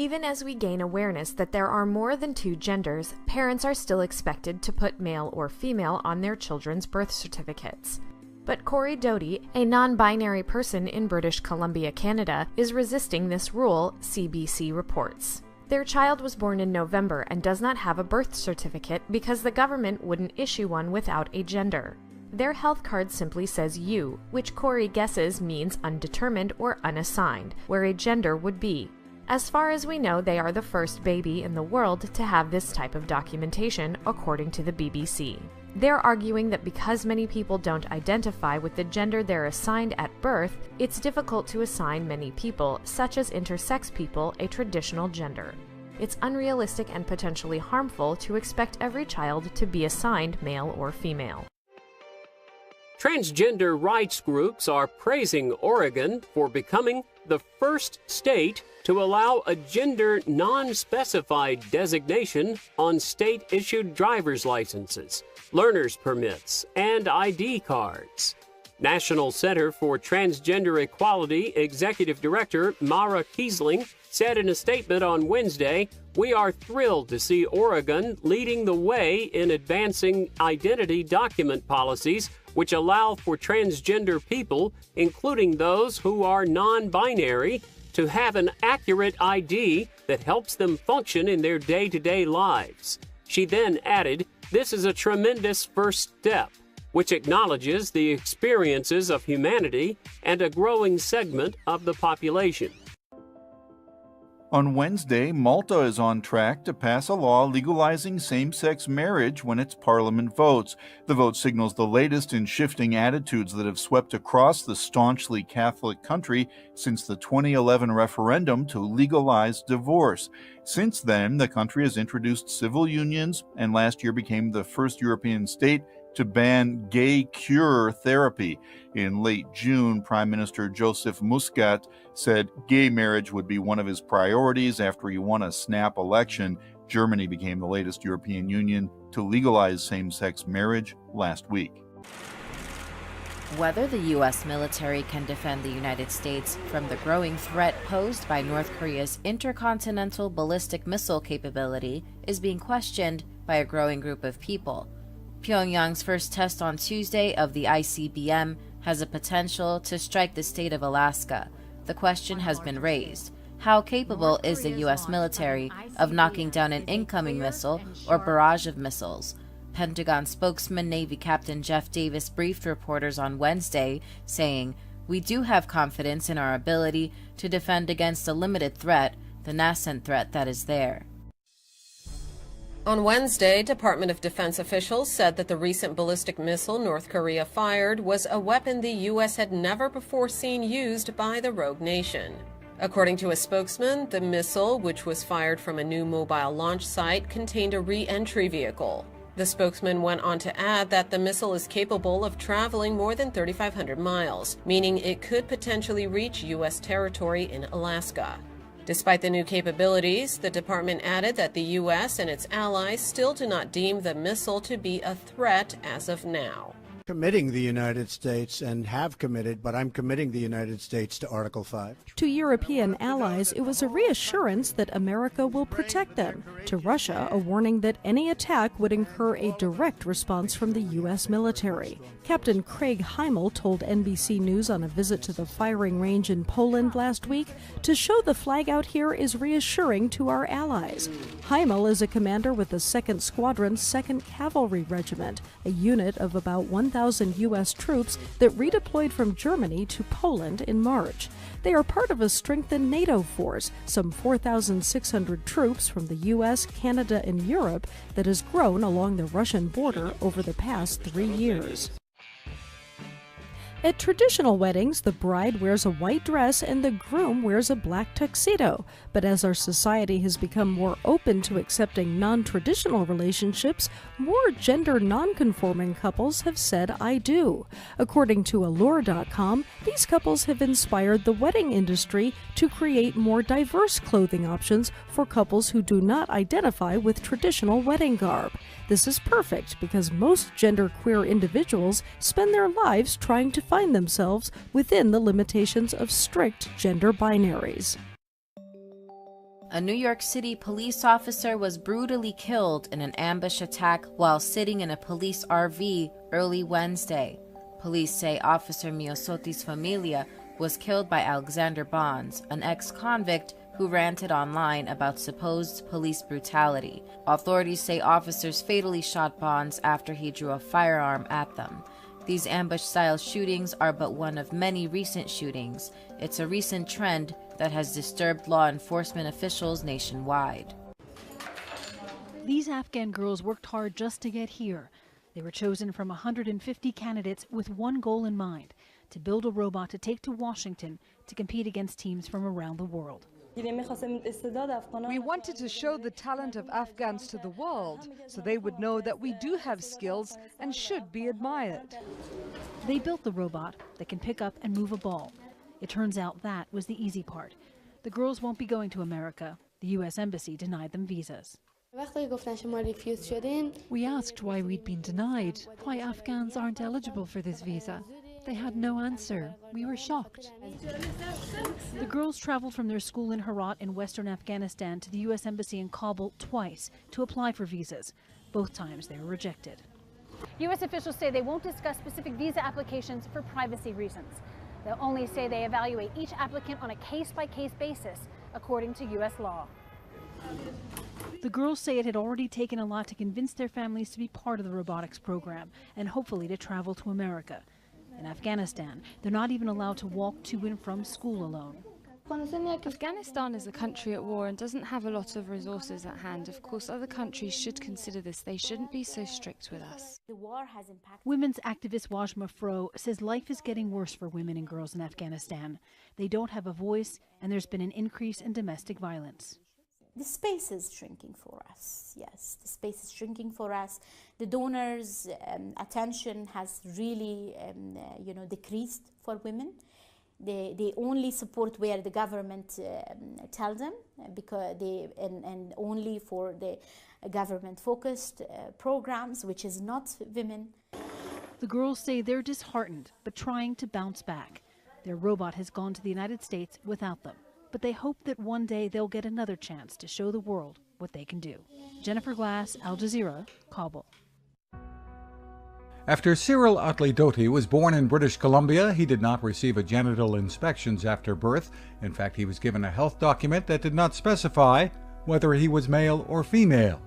Even as we gain awareness that there are more than two genders, parents are still expected to put male or female on their children's birth certificates. But Corey Doty, a non-binary person in British Columbia, Canada, is resisting this rule, CBC reports. Their child was born in November and does not have a birth certificate because the government wouldn't issue one without a gender. Their health card simply says you, which Corey guesses means undetermined or unassigned, where a gender would be. As far as we know, they are the first baby in the world to have this type of documentation, according to the BBC. They're arguing that because many people don't identify with the gender they're assigned at birth, it's difficult to assign many people, such as intersex people, a traditional gender. It's unrealistic and potentially harmful to expect every child to be assigned male or female. Transgender rights groups are praising Oregon for becoming the first state to allow a gender non-specified designation on state-issued driver's licenses, learner's permits, and ID cards. National Center for Transgender Equality Executive Director Mara Kiesling said in a statement on Wednesday, "We are thrilled to see Oregon leading the way in advancing identity document policies which allow for transgender people, including those who are non-binary, to have an accurate ID that helps them function in their day-to-day lives." She then added, "This is a tremendous first step, which acknowledges the experiences of humanity and a growing segment of the population." On Wednesday, Malta is on track to pass a law legalizing same-sex marriage when its parliament votes. The vote signals the latest in shifting attitudes that have swept across the staunchly Catholic country since the 2011 referendum to legalize divorce. Since then, the country has introduced civil unions and last year became the first European state to ban gay cure therapy. In late June, Prime Minister Joseph Muscat said gay marriage would be one of his priorities after he won a snap election. Germany became the latest European Union to legalize same-sex marriage last week. Whether the U.S. military can defend the United States from the growing threat posed by North Korea's intercontinental ballistic missile capability is being questioned by a growing group of people. Pyongyang's first test on Tuesday of the ICBM has a potential to strike the state of Alaska. The question has been raised: how capable is the U.S. military of knocking down an incoming missile or barrage of missiles? Pentagon spokesman Navy Captain Jeff Davis briefed reporters on Wednesday, saying, "We do have confidence in our ability to defend against a limited threat, the nascent threat that is there." On Wednesday, Department of Defense officials said that the recent ballistic missile North Korea fired was a weapon the U.S. had never before seen used by the rogue nation. According to a spokesman, the missile, which was fired from a new mobile launch site, contained a re-entry vehicle. The spokesman went on to add that the missile is capable of traveling more than 3,500 miles, meaning it could potentially reach U.S. territory in Alaska. Despite the new capabilities, the department added that the U.S. and its allies still do not deem the missile to be a threat as of now. Committing the United States, and have committed, but I'm committing the United States to Article 5. To European allies, it was a reassurance that America will protect them. To Russia, a warning that any attack would incur a direct response from the U.S. military. Captain Craig Heimel told NBC News on a visit to the firing range in Poland last week, "To show the flag out here is reassuring to our allies." Heimel is a commander with the 2nd Squadron's 2nd Cavalry Regiment, a unit of about 1,000 U.S. troops that redeployed from Germany to Poland in March. They are part of a strengthened NATO force, some 4,600 troops from the U.S., Canada, and Europe that has grown along the Russian border over the past 3 years. At traditional weddings, the bride wears a white dress and the groom wears a black tuxedo. But as our society has become more open to accepting non-traditional relationships, more gender non-conforming couples have said "I do." According to Allure.com, these couples have inspired the wedding industry to create more diverse clothing options for couples who do not identify with traditional wedding garb. This is perfect because most genderqueer individuals spend their lives trying to find themselves within the limitations of strict gender binaries. A New York City police officer was brutally killed in an ambush attack while sitting in a police RV early Wednesday. Police say Officer Miosoti's familia was killed by Alexander Bonds, an ex-convict who ranted online about supposed police brutality. Authorities say officers fatally shot Bonds after he drew a firearm at them. These ambush-style shootings are but one of many recent shootings. It's a recent trend that has disturbed law enforcement officials nationwide. These Afghan girls worked hard just to get here. They were chosen from 150 candidates with one goal in mind: to build a robot to take to Washington to compete against teams from around the world. We wanted to show the talent of Afghans to the world so they would know that we do have skills and should be admired. They built the robot that can pick up and move a ball. It turns out that was the easy part. The girls won't be going to America. The U.S. Embassy denied them visas. We asked why we'd been denied, why Afghans aren't eligible for this visa. They had no answer. We were shocked. The girls traveled from their school in Herat in western Afghanistan to the U.S. Embassy in Kabul twice to apply for visas. Both times they were rejected. U.S. officials say they won't discuss specific visa applications for privacy reasons. They'll only say they evaluate each applicant on a case-by-case basis, according to U.S. law. The girls say it had already taken a lot to convince their families to be part of the robotics program and hopefully to travel to America. In Afghanistan, they're not even allowed to walk to and from school alone. Afghanistan is a country at war and doesn't have a lot of resources at hand. Of course, other countries should consider this. They shouldn't be so strict with us. Women's activist Wajma Fro says life is getting worse for women and girls in Afghanistan. They don't have a voice, and there's been an increase in domestic violence. The space is shrinking for us. Yes, the space is shrinking for us. The donors' attention has really, decreased for women. They only support where the government tell them, because and only for the government-focused programs, which is not women. The girls say they're disheartened, but trying to bounce back. Their robot has gone to the United States without them, but they hope that one day they'll get another chance to show the world what they can do. Jennifer Glass, Al Jazeera, Kabul. After Cyril Otley-Doughty was born in British Columbia, he did not receive a genital inspections after birth. In fact, he was given a health document that did not specify whether he was male or female.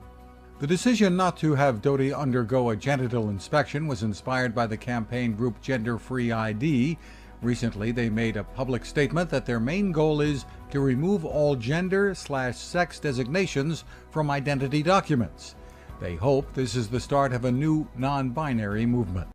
The decision not to have Doughty undergo a genital inspection was inspired by the campaign group Gender Free ID. Recently, they made a public statement that their main goal is to remove all gender/sex designations from identity documents. They hope this is the start of a new non-binary movement.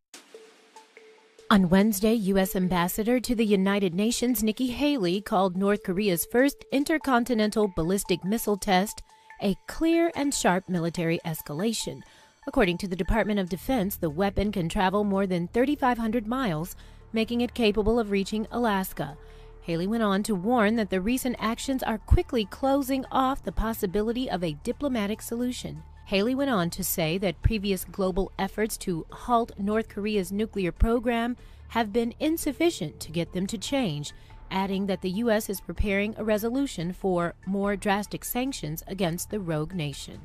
On Wednesday, U.S. Ambassador to the United Nations Nikki Haley called North Korea's first intercontinental ballistic missile test a clear and sharp military escalation. According to the Department of Defense, the weapon can travel more than 3,500 miles, making it capable of reaching Alaska. Haley went on to warn that the recent actions are quickly closing off the possibility of a diplomatic solution. Haley went on to say that previous global efforts to halt North Korea's nuclear program have been insufficient to get them to change, adding that the U.S. is preparing a resolution for more drastic sanctions against the rogue nation.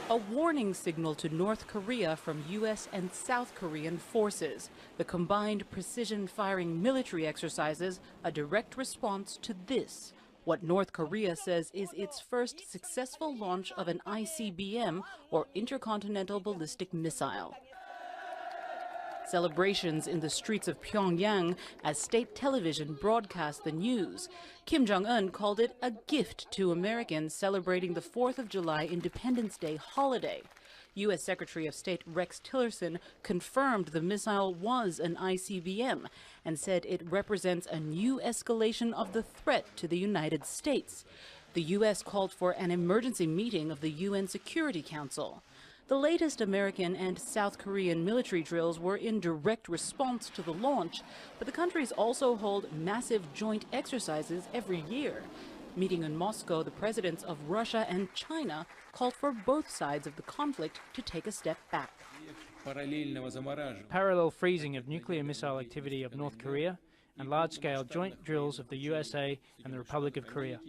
A warning signal to North Korea from U.S. and South Korean forces. The combined precision-firing military exercises, a direct response to this. What North Korea says is its first successful launch of an ICBM, or intercontinental ballistic missile. Celebrations in the streets of Pyongyang as state television broadcast the news. Kim Jong-un called it a gift to Americans celebrating the 4th of July Independence Day holiday. U.S. Secretary of State Rex Tillerson confirmed the missile was an ICBM and said it represents a new escalation of the threat to the United States. The U.S. called for an emergency meeting of the UN Security Council. The latest American and South Korean military drills were in direct response to the launch, but the countries also hold massive joint exercises every year. Meeting in Moscow, the presidents of Russia and China called for both sides of the conflict to take a step back. Parallel freezing of nuclear missile activity of North Korea and large-scale joint drills of the USA and the Republic of Korea.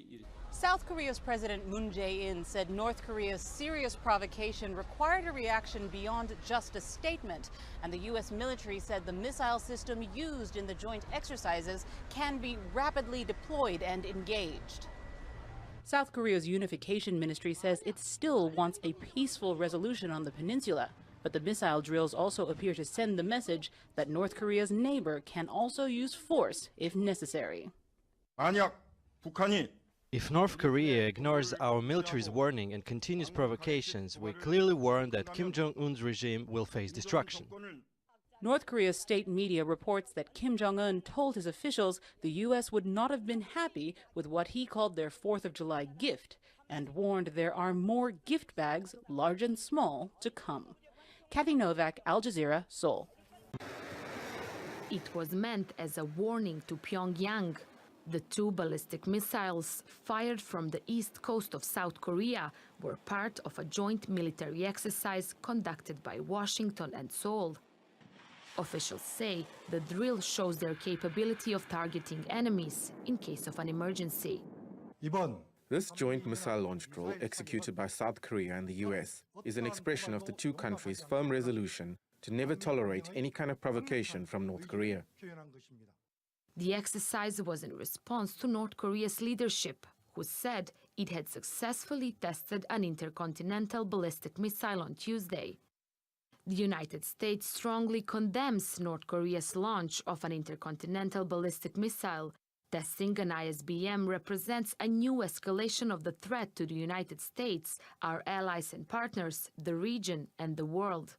South Korea's President Moon Jae-in said North Korea's serious provocation required a reaction beyond just a statement, and the U.S. military said the missile system used in the joint exercises can be rapidly deployed and engaged. South Korea's unification ministry says it still wants a peaceful resolution on the peninsula, but the missile drills also appear to send the message that North Korea's neighbor can also use force if necessary. If North Korea ignores our military's warning and continues provocations, we clearly warn that Kim Jong-un's regime will face destruction. North Korea's state media reports that Kim Jong-un told his officials the U.S. would not have been happy with what he called their 4th of July gift, and warned there are more gift bags, large and small, to come. Kathy Novak, Al Jazeera, Seoul. It was meant as a warning to Pyongyang. The 2 ballistic missiles fired from the east coast of South Korea were part of a joint military exercise conducted by Washington and Seoul. Officials say the drill shows their capability of targeting enemies in case of an emergency. This joint missile launch drill, executed by South Korea and the US, is an expression of the 2 countries' firm resolution to never tolerate any kind of provocation from North Korea. The exercise was in response to North Korea's leadership, who said it had successfully tested an intercontinental ballistic missile on Tuesday. The United States strongly condemns North Korea's launch of an intercontinental ballistic missile. Testing an ISBM represents a new escalation of the threat to the United States, our allies and partners, the region, and the world.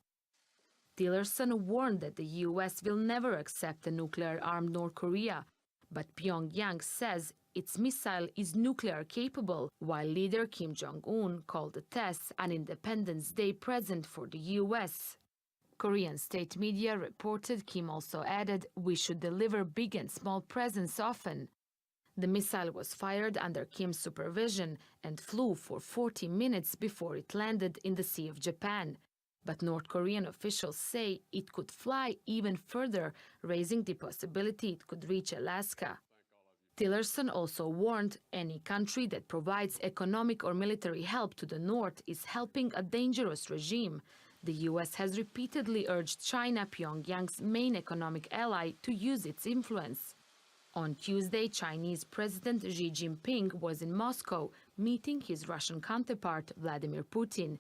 Tillerson warned that the U.S. will never accept a nuclear-armed North Korea, but Pyongyang says its missile is nuclear-capable, while leader Kim Jong-un called the tests an Independence Day present for the U.S. Korean state media reported Kim also added, "We should deliver big and small presents often." The missile was fired under Kim's supervision and flew for 40 minutes before it landed in the Sea of Japan. But North Korean officials say it could fly even further, raising the possibility it could reach Alaska. Tillerson also warned any country that provides economic or military help to the North is helping a dangerous regime. The U.S. has repeatedly urged China, Pyongyang's main economic ally, to use its influence. On Tuesday, Chinese President Xi Jinping was in Moscow, meeting his Russian counterpart, Vladimir Putin.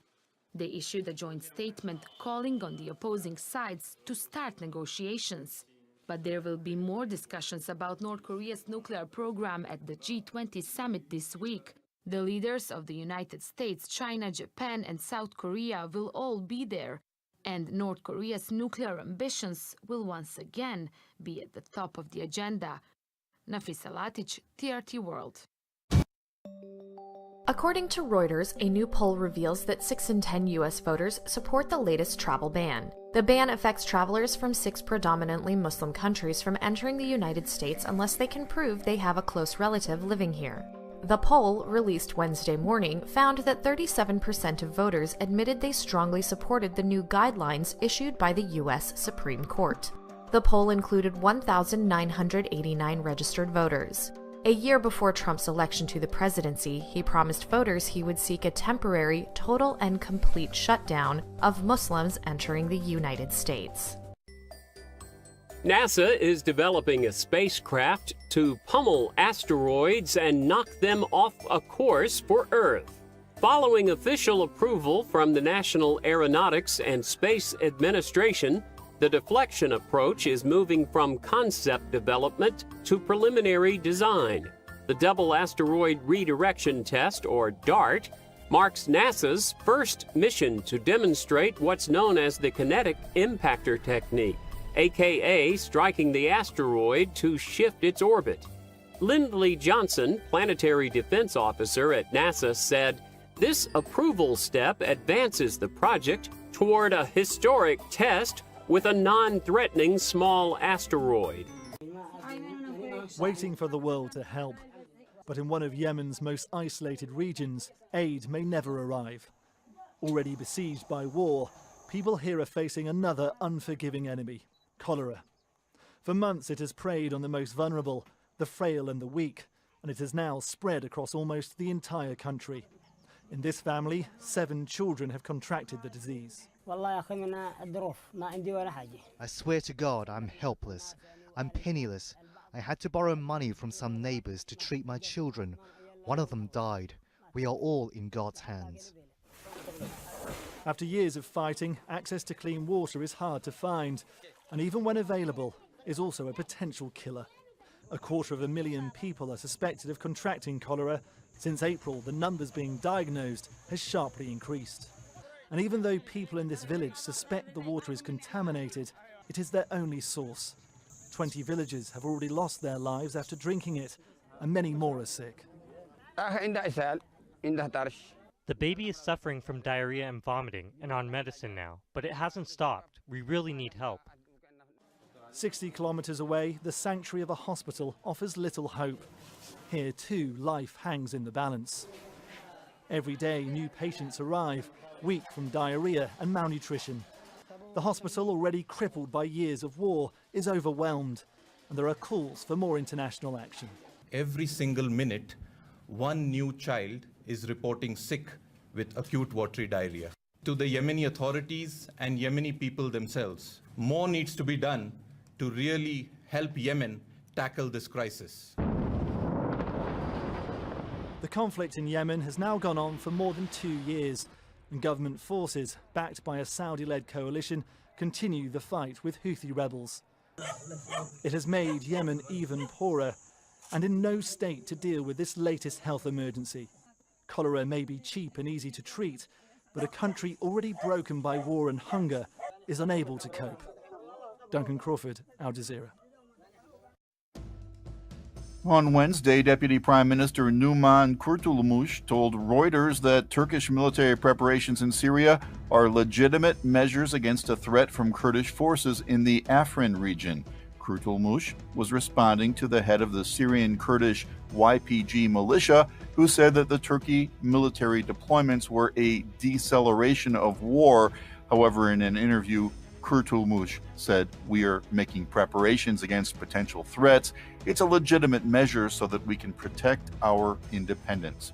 They issued a joint statement calling on the opposing sides to start negotiations. But there will be more discussions about North Korea's nuclear program at the G20 summit this week. The leaders of the United States, China, Japan, and South Korea will all be there, and North Korea's nuclear ambitions will once again be at the top of the agenda. Nafisa Latic, TRT World. According to Reuters, a new poll reveals that 6 in 10 U.S. voters support the latest travel ban. The ban affects travelers from 6 predominantly Muslim countries from entering the United States unless they can prove they have a close relative living here. The poll, released Wednesday morning, found that 37% of voters admitted they strongly supported the new guidelines issued by the U.S. Supreme Court. The poll included 1,989 registered voters. A year before Trump's election to the presidency, he promised voters he would seek a temporary, total and complete shutdown of Muslims entering the United States. NASA is developing a spacecraft to pummel asteroids and knock them off a course for Earth. Following official approval from the National Aeronautics and Space Administration, the deflection approach is moving from concept development to preliminary design. The Double Asteroid Redirection Test, or DART, marks NASA's first mission to demonstrate what's known as the kinetic impactor technique, aka striking the asteroid to shift its orbit. Lindley Johnson, Planetary Defense Officer at NASA, said, "This approval step advances the project toward a historic test with a non-threatening small asteroid." Waiting for the world to help. But in one of Yemen's most isolated regions, aid may never arrive. Already besieged by war, people here are facing another unforgiving enemy, cholera. For months it has preyed on the most vulnerable, the frail and the weak, and it has now spread across almost the entire country. In this family, 7 children have contracted the disease. I swear to God, I'm helpless. I'm penniless. I had to borrow money from some neighbors to treat my children. One of them died. We are all in God's hands. After years of fighting, access to clean water is hard to find, and even when available, is also a potential killer. 250,000 people are suspected of contracting cholera. Since April, the numbers being diagnosed has sharply increased. And even though people in this village suspect the water is contaminated, it is their only source. 20 villagers have already lost their lives after drinking it, and many more are sick. The baby is suffering from diarrhea and vomiting and on medicine now, but it hasn't stopped. We really need help. 60 kilometers away, the sanctuary of a hospital offers little hope. Here too, life hangs in the balance. Every day, new patients arrive, weak from diarrhea and malnutrition. The hospital, already crippled by years of war, is overwhelmed, and there are calls for more international action. Every single minute, one new child is reporting sick with acute watery diarrhea. To the Yemeni authorities and Yemeni people themselves, more needs to be done to really help Yemen tackle this crisis. The conflict in Yemen has now gone on for more than 2 years, and government forces, backed by a Saudi-led coalition, continue the fight with Houthi rebels. It has made Yemen even poorer, and in no state to deal with this latest health emergency. Cholera may be cheap and easy to treat, but a country already broken by war and hunger is unable to cope. Duncan Crawford, Al Jazeera. On Wednesday, Deputy Prime Minister Numan Kurtulmuş told Reuters that Turkish military preparations in Syria are legitimate measures against a threat from Kurdish forces in the Afrin region. Kurtulmuş was responding to the head of the Syrian Kurdish YPG militia, who said that the Turkey military deployments were a deceleration of war. However, in an interview, Kurtulmuş said, "We are making preparations against potential threats. It's a legitimate measure so that we can protect our independence."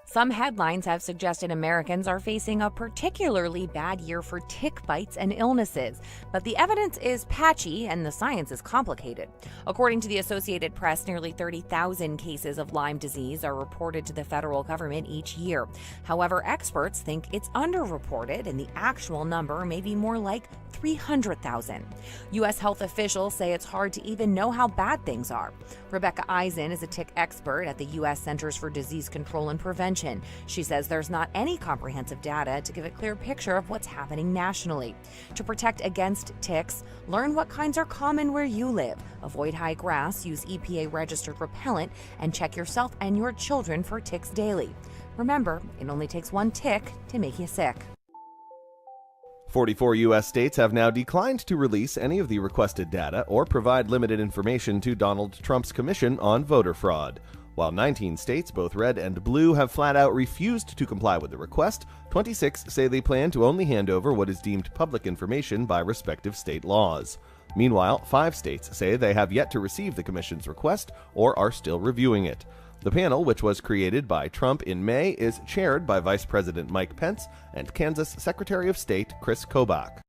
Some headlines have suggested Americans are facing a particularly bad year for tick bites and illnesses, but the evidence is patchy and the science is complicated. According to the Associated Press, nearly 30,000 cases of Lyme disease are reported to the federal government each year. However, experts think it's underreported and the actual number may be more like 300,000. U.S. health officials say it's hard to even know how bad things are. Rebecca Eisen is a tick expert at the U.S. Centers for Disease Control and Prevention. She says there's not any comprehensive data to give a clear picture of what's happening nationally. To protect against ticks, learn what kinds are common where you live, avoid high grass, use EPA-registered repellent, and check yourself and your children for ticks daily. Remember, it only takes one tick to make you sick. 44 U.S. states have now declined to release any of the requested data or provide limited information to Donald Trump's Commission on Voter Fraud. While 19 states, both red and blue, have flat out refused to comply with the request, 26 say they plan to only hand over what is deemed public information by respective state laws. Meanwhile, 5 states say they have yet to receive the Commission's request or are still reviewing it. The panel, which was created by Trump in May, is chaired by Vice President Mike Pence and Kansas Secretary of State Chris Kobach.